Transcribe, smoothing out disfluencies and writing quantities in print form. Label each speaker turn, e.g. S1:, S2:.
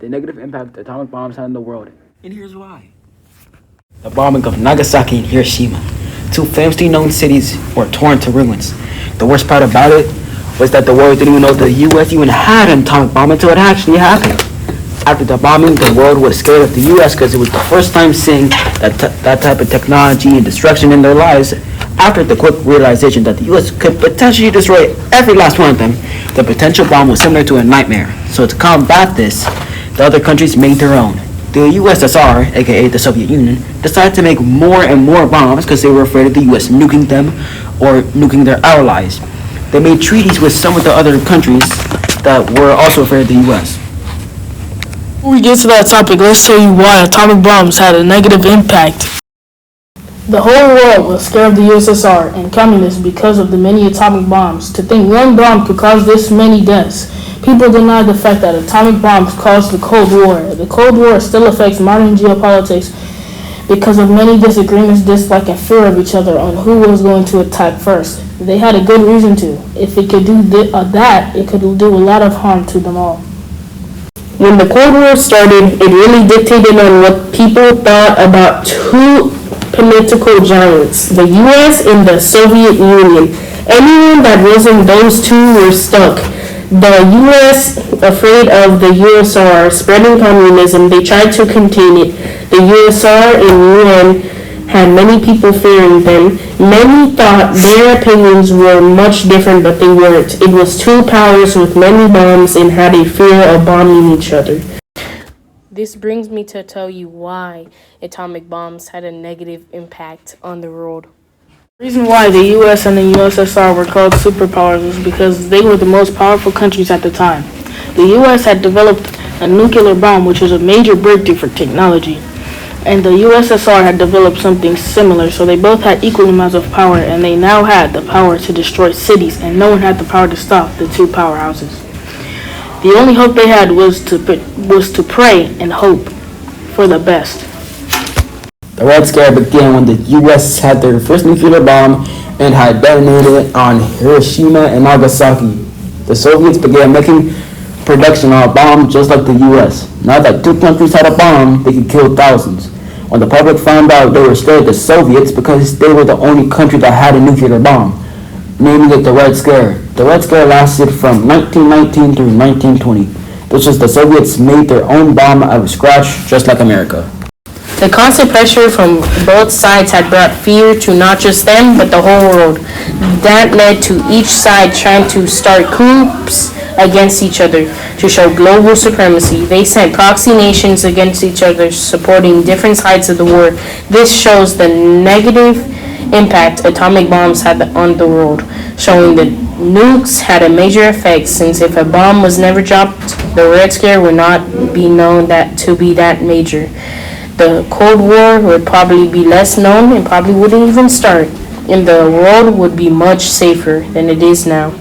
S1: the negative impact atomic bombs had on the world, and here's why. The bombing of Nagasaki and Hiroshima, two famously known cities, were torn to ruins. The worst part about it was that the world didn't even know the U.S. even had an atomic bomb until it actually happened. After the bombing, the world was scared of the U.S. because it was the first time seeing that type of technology and destruction in their lives. After the quick realization that the U.S. could potentially destroy every last one of them, the potential bomb was similar to a nightmare. So to combat this, the other countries made their own. The USSR, aka the Soviet Union, decided to make more and more bombs because they were afraid of the U.S. nuking them or nuking their allies. They made treaties with some of the other countries that were also afraid of the U.S.
S2: Before we get to that topic, let's show you why atomic bombs had a negative impact. The whole world was scared of the USSR and communists because of the many atomic bombs. To think one bomb could cause this many deaths. People deny the fact that atomic bombs caused the Cold War. The Cold War still affects modern geopolitics because of many disagreements, dislike, and fear of each other on who was going to attack first. They had a good reason to. If it could do that, it could do a lot of harm to them all.
S3: When the Cold War started, it really dictated on what people thought about two political giants, the US and the Soviet Union. Anyone that wasn't those two were stuck. The US, afraid of the USSR spreading communism, they tried to contain it. The USSR and UN had many people fearing them. Many thought their opinions were much different, but they weren't. It was two powers with many bombs and had a fear of bombing each other.
S4: This brings me to tell you why atomic bombs had a negative impact on the world.
S2: The reason why the US and the USSR were called superpowers was because they were the most powerful countries at the time. The US had developed a nuclear bomb, which was a major breakthrough for technology. And the USSR had developed something similar, so they both had equal amounts of power, and they now had the power to destroy cities, and no one had the power to stop the two powerhouses. The only hope they had was to pray and hope for the best.
S1: The Red Scare began when the U.S. had their first nuclear bomb and had detonated it on Hiroshima and Nagasaki. The Soviets began making production on a bomb just like the U.S. Now that two countries had a bomb, they could kill thousands. When the public found out, they were scared of the Soviets because they were the only country that had a nuclear bomb, naming it the Red Scare. The Red Scare lasted from 1919 through 1920. This was the Soviets made their own bomb out of scratch, just like America.
S4: The constant pressure from both sides had brought fear to not just them, but the whole world. That led to each side trying to start coups against each other to show global supremacy. They sent proxy nations against each other, supporting different sides of the war. This shows the negative impact atomic bombs had on the world, showing that nukes had a major effect, since if a bomb was never dropped, the Red Scare would not be known to be that major. The Cold War would probably be less known and probably wouldn't even start, and the world would be much safer than it is now.